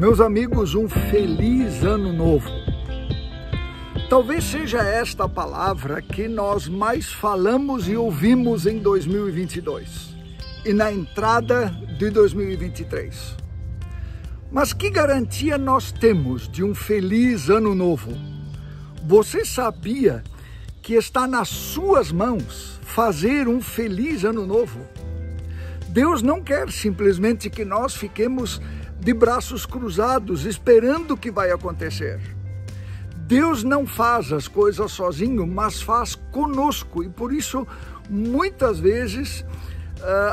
Meus amigos, um feliz ano novo. Talvez seja esta a palavra que nós mais falamos e ouvimos em 2022 e na entrada de 2023. Mas que garantia nós temos de um feliz ano novo? Você sabia que está nas suas mãos fazer um feliz ano novo? Deus não quer simplesmente que nós fiquemos de braços cruzados esperando o que vai acontecer. Deus não faz as coisas sozinho, mas faz conosco, e por isso muitas vezes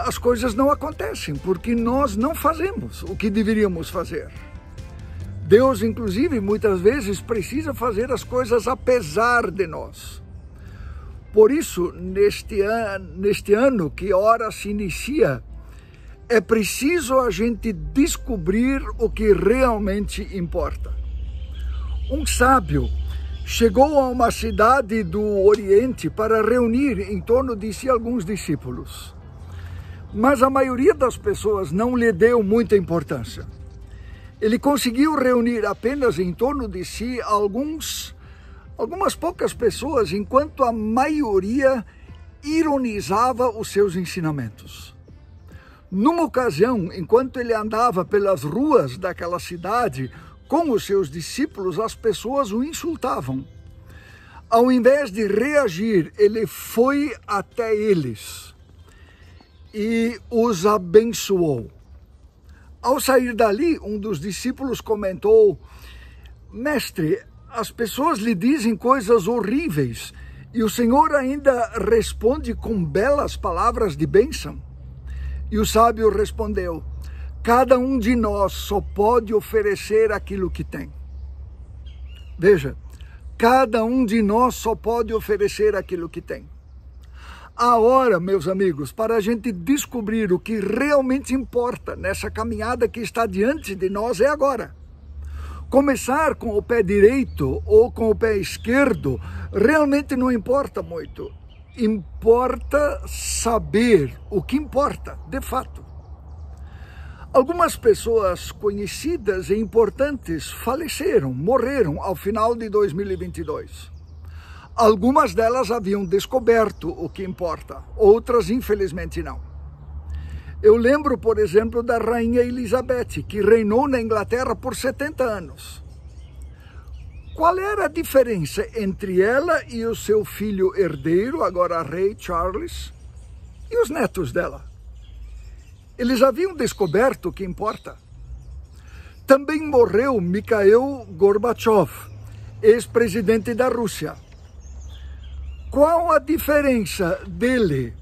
as coisas não acontecem, porque nós não fazemos o que deveríamos fazer. Deus, inclusive, muitas vezes precisa fazer as coisas apesar de nós. Por isso, neste ano que ora se inicia, é preciso a gente descobrir o que realmente importa. Um sábio chegou a uma cidade do Oriente para reunir em torno de si alguns discípulos. Mas a maioria das pessoas não lhe deu muita importância. Ele conseguiu reunir apenas em torno de si algumas poucas pessoas, enquanto a maioria ironizava os seus ensinamentos. Numa ocasião, enquanto ele andava pelas ruas daquela cidade com os seus discípulos, as pessoas o insultavam. Ao invés de reagir, ele foi até eles e os abençoou. Ao sair dali, um dos discípulos comentou: "Mestre, as pessoas lhe dizem coisas horríveis e o Senhor ainda responde com belas palavras de bênção?" E o sábio respondeu: "Cada um de nós só pode oferecer aquilo que tem." Veja, cada um de nós só pode oferecer aquilo que tem. A hora, meus amigos, para a gente descobrir o que realmente importa nessa caminhada que está diante de nós é agora. Começar com o pé direito ou com o pé esquerdo realmente não importa muito. Importa saber o que importa, de fato. Algumas pessoas conhecidas e importantes faleceram, morreram ao final de 2022. Algumas delas haviam descoberto o que importa, outras infelizmente não. Eu lembro, por exemplo, da Rainha Elizabeth, que reinou na Inglaterra por 70 anos. Qual era a diferença entre ela e o seu filho herdeiro, agora rei Charles, e os netos dela? Eles haviam descoberto o que importa. Também morreu Mikhail Gorbachev, ex-presidente da Rússia. Qual a diferença dele,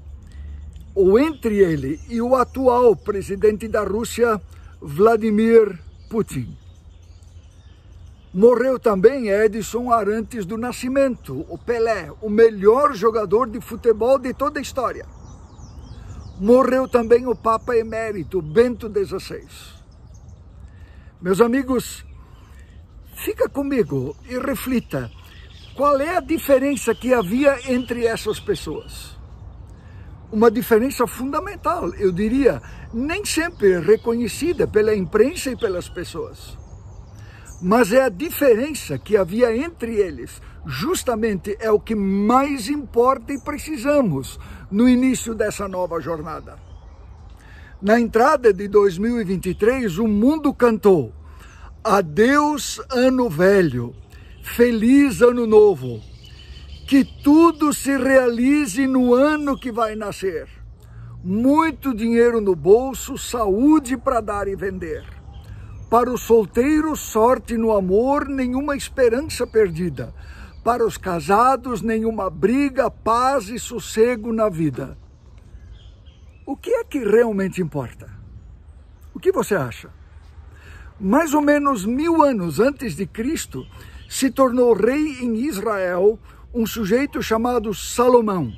ou entre ele e o atual presidente da Rússia, Vladimir Putin? Morreu também Edson Arantes do Nascimento, o Pelé, o melhor jogador de futebol de toda a história. Morreu também o Papa Emérito, Bento XVI. Meus amigos, fica comigo e reflita. Qual é a diferença que havia entre essas pessoas? Uma diferença fundamental, eu diria, nem sempre reconhecida pela imprensa e pelas pessoas. Mas é a diferença que havia entre eles, justamente é o que mais importa e precisamos no início dessa nova jornada. Na entrada de 2023, o mundo cantou: "Adeus, ano velho, feliz ano novo, que tudo se realize no ano que vai nascer. Muito dinheiro no bolso, saúde para dar e vender. Para os solteiros, sorte no amor, nenhuma esperança perdida. Para os casados, nenhuma briga, paz e sossego na vida." O que é que realmente importa? O que você acha? Mais ou menos 1000 anos antes de Cristo, se tornou rei em Israel um sujeito chamado Salomão,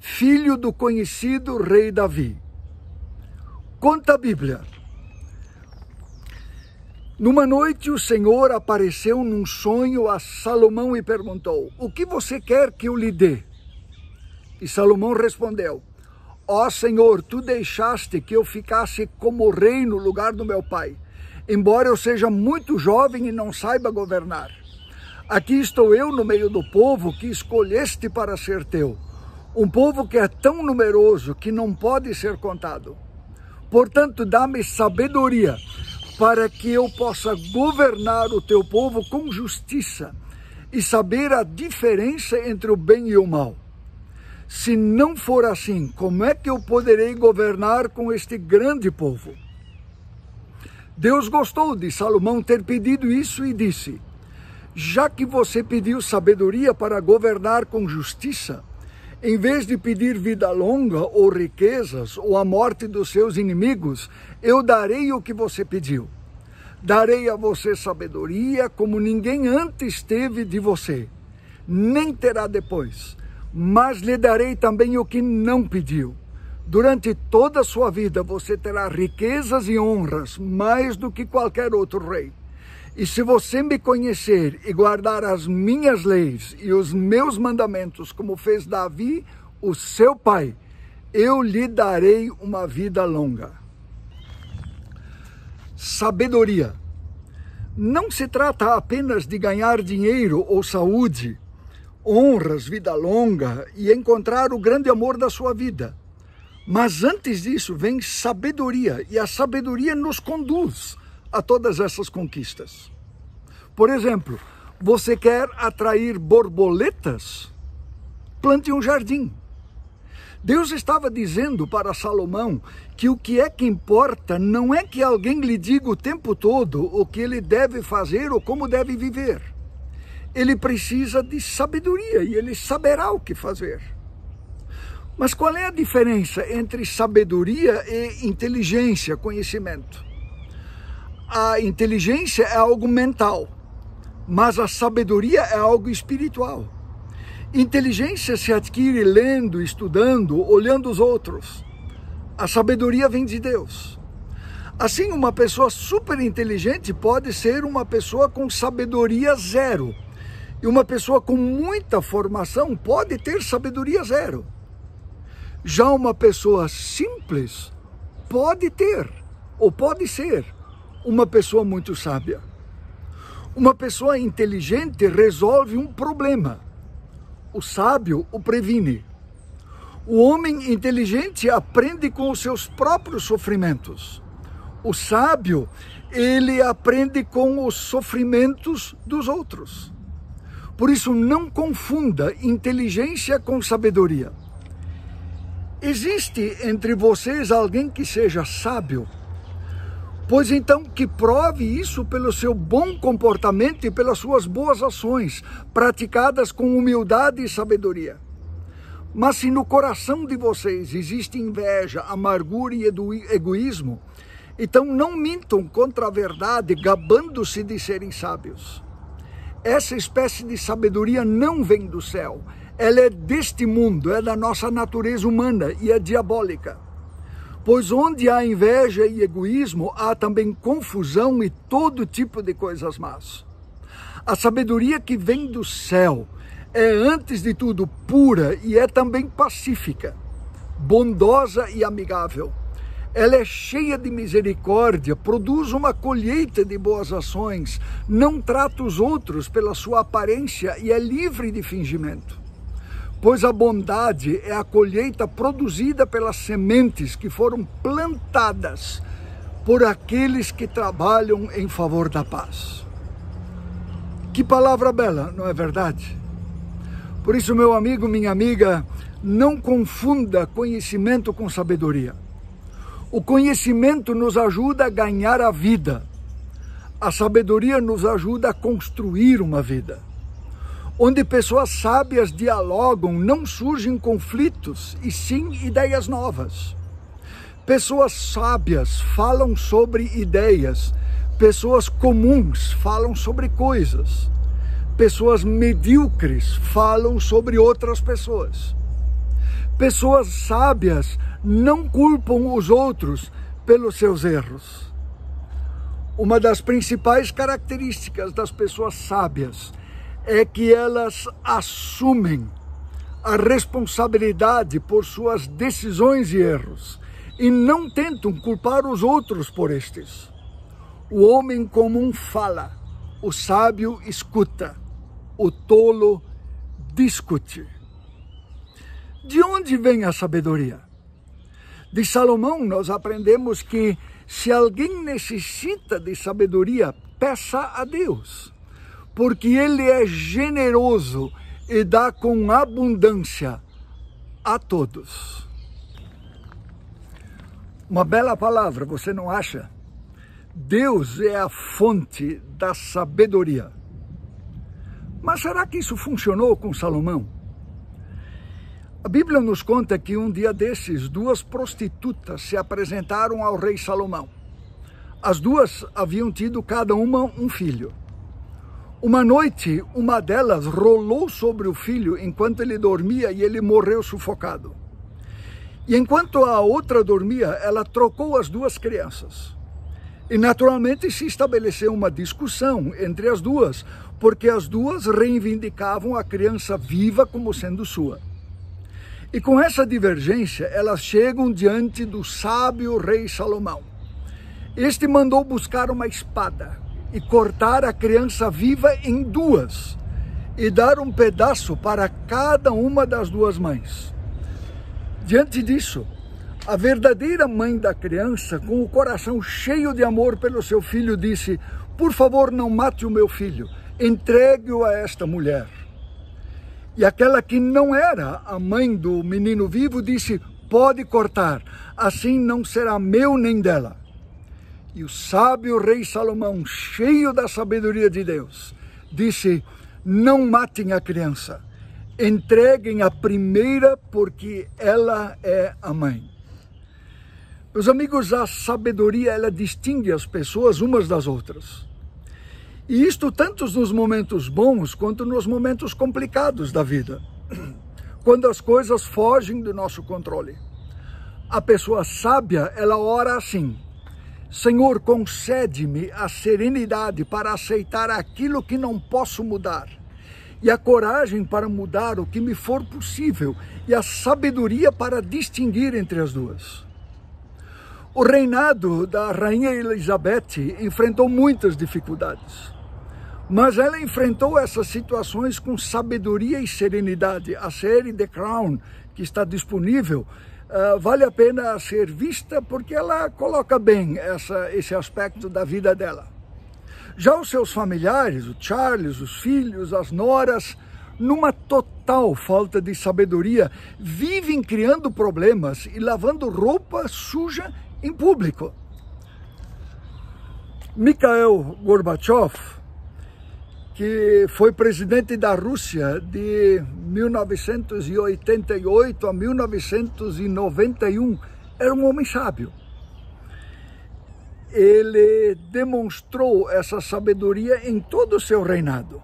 filho do conhecido rei Davi. Conta a Bíblia. Numa noite, o Senhor apareceu num sonho a Salomão e perguntou: "O que você quer que eu lhe dê?" E Salomão respondeu: "Ó Senhor, tu deixaste que eu ficasse como rei no lugar do meu pai. embora eu seja muito jovem e não saiba governar. Aqui estou eu no meio do povo que escolheste para ser teu, um povo que é tão numeroso que não pode ser contado. Portanto, dá-me sabedoria para que eu possa governar o teu povo com justiça e saber a diferença entre o bem e o mal. Se não for assim, como é que eu poderei governar com este grande povo? Deus gostou de Salomão ter pedido isso e disse: já que você pediu sabedoria para governar com justiça, em vez de pedir vida longa ou riquezas ou a morte dos seus inimigos, eu darei o que você pediu. Darei a você sabedoria como ninguém antes teve de você, nem terá depois. Mas lhe darei também o que não pediu. Durante toda a sua vida você terá riquezas e honras, mais do que qualquer outro rei. E se você me conhecer e guardar as minhas leis e os meus mandamentos, como fez Davi, o seu pai, eu lhe darei uma vida longa. Sabedoria. Não se trata apenas de ganhar dinheiro ou saúde, honras, vida longa e encontrar o grande amor da sua vida. Mas antes disso vem sabedoria, e a sabedoria nos conduz a todas essas conquistas. Por exemplo, você quer atrair borboletas? Plante um jardim. Deus estava dizendo para Salomão que o que é que importa não é que alguém lhe diga o tempo todo o que ele deve fazer ou como deve viver. Ele precisa de sabedoria e ele saberá o que fazer. Mas qual é a diferença entre sabedoria e inteligência, conhecimento? A inteligência é algo mental, mas a sabedoria é algo espiritual. Inteligência se adquire lendo, estudando, olhando os outros. A sabedoria vem de Deus. Assim, uma pessoa super inteligente pode ser uma pessoa com sabedoria zero. E uma pessoa com muita formação pode ter sabedoria zero. Já uma pessoa simples pode ter, ou pode ser, uma pessoa muito sábia. Uma pessoa inteligente resolve um problema. O sábio o previne. O homem inteligente aprende com os seus próprios sofrimentos. O sábio, ele aprende com os sofrimentos dos outros. Por isso, não confunda inteligência com sabedoria. Existe entre vocês alguém que seja sábio? Pois então que prove isso pelo seu bom comportamento e pelas suas boas ações, praticadas com humildade e sabedoria. Mas se no coração de vocês existe inveja, amargura e egoísmo, então não mintam contra a verdade, gabando-se de serem sábios. Essa espécie de sabedoria não vem do céu. Ela é deste mundo, é da nossa natureza humana e é diabólica. Pois onde há inveja e egoísmo, há também confusão e todo tipo de coisas más. A sabedoria que vem do céu é, antes de tudo, pura e é também pacífica, bondosa e amigável. Ela é cheia de misericórdia, produz uma colheita de boas ações, não trata os outros pela sua aparência e é livre de fingimento. Pois a bondade é a colheita produzida pelas sementes que foram plantadas por aqueles que trabalham em favor da paz. Que palavra bela, não é verdade? Por isso, meu amigo, minha amiga, não confunda conhecimento com sabedoria. O conhecimento nos ajuda a ganhar a vida. A sabedoria nos ajuda a construir uma vida. Onde pessoas sábias dialogam, não surgem conflitos, e sim ideias novas. Pessoas sábias falam sobre ideias. Pessoas comuns falam sobre coisas. Pessoas medíocres falam sobre outras pessoas. Pessoas sábias não culpam os outros pelos seus erros. Uma das principais características das pessoas sábias é que elas assumem a responsabilidade por suas decisões e erros e não tentam culpar os outros por estes. O homem comum fala, o sábio escuta, o tolo discute. De onde vem a sabedoria? De Salomão nós aprendemos que se alguém necessita de sabedoria, peça a Deus, porque Ele é generoso e dá com abundância a todos. Uma bela palavra, você não acha? Deus é a fonte da sabedoria. Mas será que isso funcionou com Salomão? A Bíblia nos conta que um dia desses, duas prostitutas se apresentaram ao rei Salomão. As duas haviam tido cada uma um filho. Uma noite, uma delas rolou sobre o filho enquanto ele dormia e ele morreu sufocado. E enquanto a outra dormia, ela trocou as duas crianças. E naturalmente se estabeleceu uma discussão entre as duas, porque as duas reivindicavam a criança viva como sendo sua. E com essa divergência, elas chegam diante do sábio rei Salomão. Este mandou buscar uma espada e cortar a criança viva em duas e dar um pedaço para cada uma das duas mães. Diante disso, a verdadeira mãe da criança, com o coração cheio de amor pelo seu filho, disse: por favor, não mate o meu filho, entregue-o a esta mulher. E aquela que não era a mãe do menino vivo disse: pode cortar, assim não será meu nem dela. E o sábio rei Salomão, cheio da sabedoria de Deus, disse: não matem a criança, entreguem a primeira, porque ela é a mãe. Meus amigos, a sabedoria, ela distingue as pessoas umas das outras. E isto tanto nos momentos bons quanto nos momentos complicados da vida, quando as coisas fogem do nosso controle. A pessoa sábia, ela ora assim: Senhor, concede-me a serenidade para aceitar aquilo que não posso mudar, e a coragem para mudar o que me for possível, e a sabedoria para distinguir entre as duas. O reinado da rainha Elizabeth enfrentou muitas dificuldades, mas ela enfrentou essas situações com sabedoria e serenidade. A série The Crown, que está disponível, vale a pena ser vista porque ela coloca bem esse aspecto da vida dela. Já os seus familiares, o Charles, os filhos, as noras, numa total falta de sabedoria, vivem criando problemas e lavando roupa suja em público. Mikhail Gorbachev, que foi presidente da Rússia de 1988 a 1991, era um homem sábio. Ele demonstrou essa sabedoria em todo o seu reinado.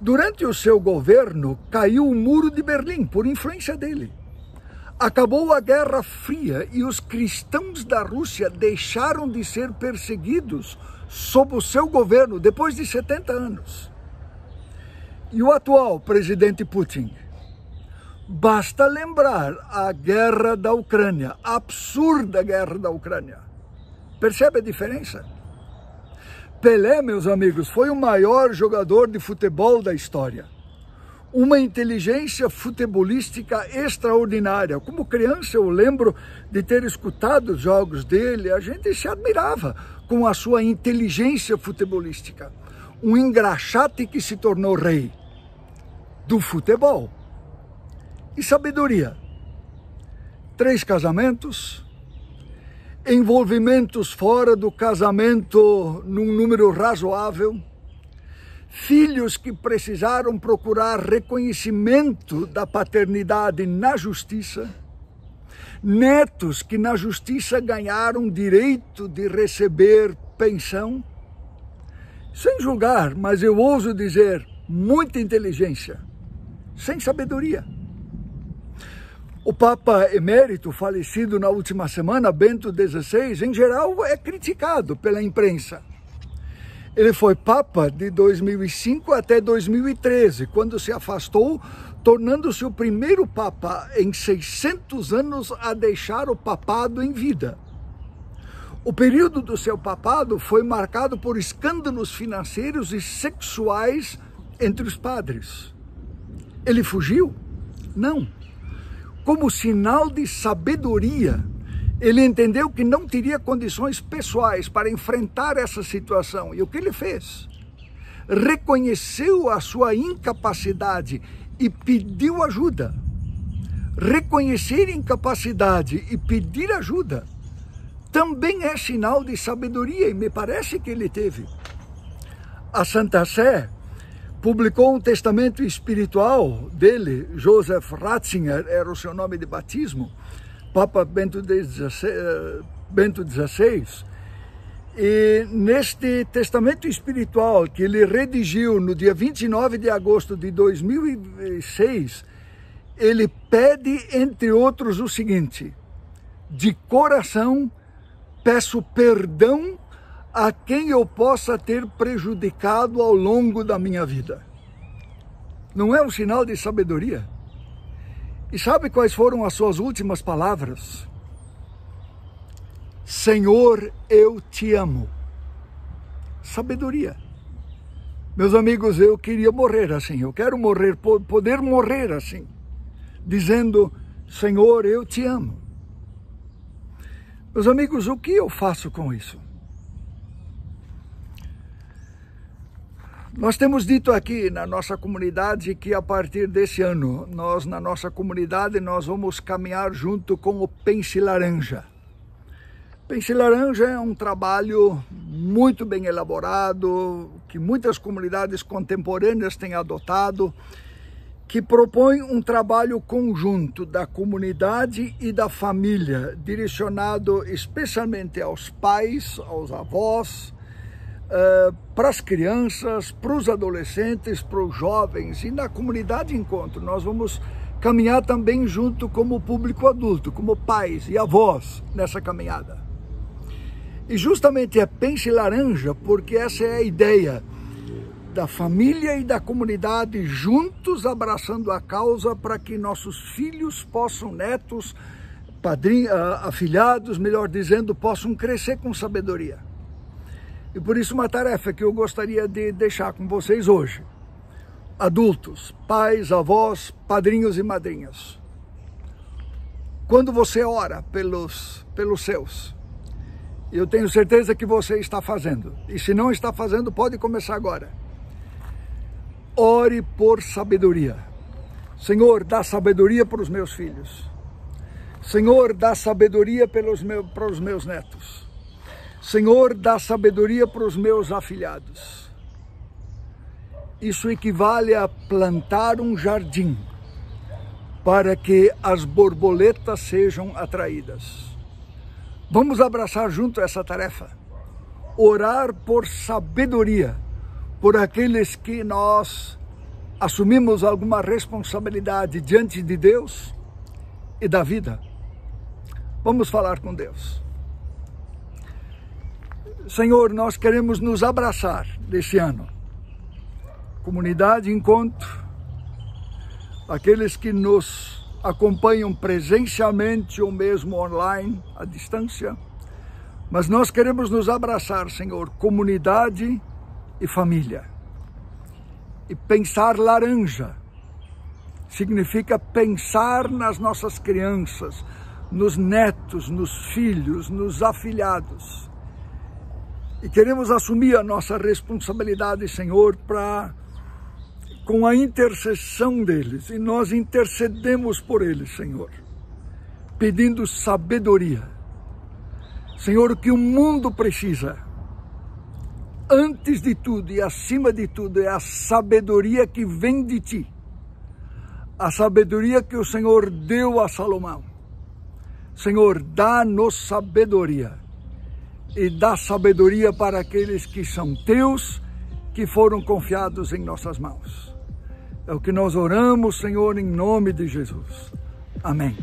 Durante o seu governo, caiu o Muro de Berlim por influência dele. Acabou a Guerra Fria e os cristãos da Rússia deixaram de ser perseguidos sob o seu governo depois de 70 anos. E o atual presidente Putin? Basta lembrar a guerra da Ucrânia, a absurda guerra da Ucrânia. Percebe a diferença? Pelé, meus amigos, foi o maior jogador de futebol da história. Uma inteligência futebolística extraordinária. Como criança eu lembro de ter escutado os jogos dele, a gente se admirava com a sua inteligência futebolística. Um engraxate que se tornou rei do futebol. E sabedoria. 3 casamentos, envolvimentos fora do casamento num número razoável, filhos que precisaram procurar reconhecimento da paternidade na justiça, netos que na justiça ganharam direito de receber pensão. Sem julgar, mas eu ouso dizer, muita inteligência, sem sabedoria. O Papa emérito, falecido na última semana, Bento XVI, em geral é criticado pela imprensa. Ele foi Papa de 2005 até 2013, quando se afastou, tornando-se o primeiro Papa em 600 anos a deixar o papado em vida. O período do seu papado foi marcado por escândalos financeiros e sexuais entre os padres. Ele fugiu? Não. Como sinal de sabedoria, ele entendeu que não teria condições pessoais para enfrentar essa situação. E o que ele fez? Reconheceu a sua incapacidade e pediu ajuda. Reconhecer incapacidade e pedir ajuda também é sinal de sabedoria, e me parece que ele teve. A Santa Sé publicou um testamento espiritual dele, Joseph Ratzinger, era o seu nome de batismo, Papa Bento XVI, e neste testamento espiritual que ele redigiu no dia 29 de agosto de 2006, ele pede, entre outros, o seguinte: de coração peço perdão a quem eu possa ter prejudicado ao longo da minha vida. Não é um sinal de sabedoria? E sabe quais foram as suas últimas palavras? Senhor, eu te amo. Sabedoria. Meus amigos, eu queria morrer assim, eu quero morrer, poder morrer assim, dizendo, Senhor, eu te amo. Meus amigos, o que eu faço com isso? Nós temos dito aqui na nossa comunidade que a partir desse ano, na nossa comunidade, nós vamos caminhar junto com o Pense Laranja. Pense Laranja é um trabalho muito bem elaborado, que muitas comunidades contemporâneas têm adotado, que propõe um trabalho conjunto da comunidade e da família, direcionado especialmente aos pais, aos avós, para as crianças, para os adolescentes, para os jovens. E na comunidade Encontro nós vamos caminhar também junto como público adulto, como pais e avós nessa caminhada. E justamente é Pense Laranja porque essa é a ideia da família e da comunidade juntos abraçando a causa para que nossos filhos possam, netos, afilhados, melhor dizendo, possam crescer com sabedoria. E por isso uma tarefa que eu gostaria de deixar com vocês hoje. Adultos, pais, avós, padrinhos e madrinhas. Quando você ora pelos seus, eu tenho certeza que você está fazendo. E se não está fazendo, pode começar agora. Ore por sabedoria. Senhor, dá sabedoria para os meus filhos. Senhor, dá sabedoria para os meus netos. Senhor, dá sabedoria para os meus afilhados. Isso equivale a plantar um jardim para que as borboletas sejam atraídas. Vamos abraçar junto essa tarefa. Orar por sabedoria, por aqueles que nós assumimos alguma responsabilidade diante de Deus e da vida. Vamos falar com Deus. Senhor, nós queremos nos abraçar desse ano. Comunidade Encontro, aqueles que nos acompanham presencialmente ou mesmo online, à distância, mas nós queremos nos abraçar, Senhor, comunidade e família. E pensar laranja significa pensar nas nossas crianças, nos netos, nos filhos, nos afilhados. E queremos assumir a nossa responsabilidade, Senhor, com a intercessão deles. E nós intercedemos por eles, Senhor, pedindo sabedoria. Senhor, o que o mundo precisa, antes de tudo e acima de tudo, é a sabedoria que vem de Ti. A sabedoria que o Senhor deu a Salomão. Senhor, dá-nos sabedoria. E dá sabedoria para aqueles que são Teus, que foram confiados em nossas mãos. É o que nós oramos, Senhor, em nome de Jesus. Amém.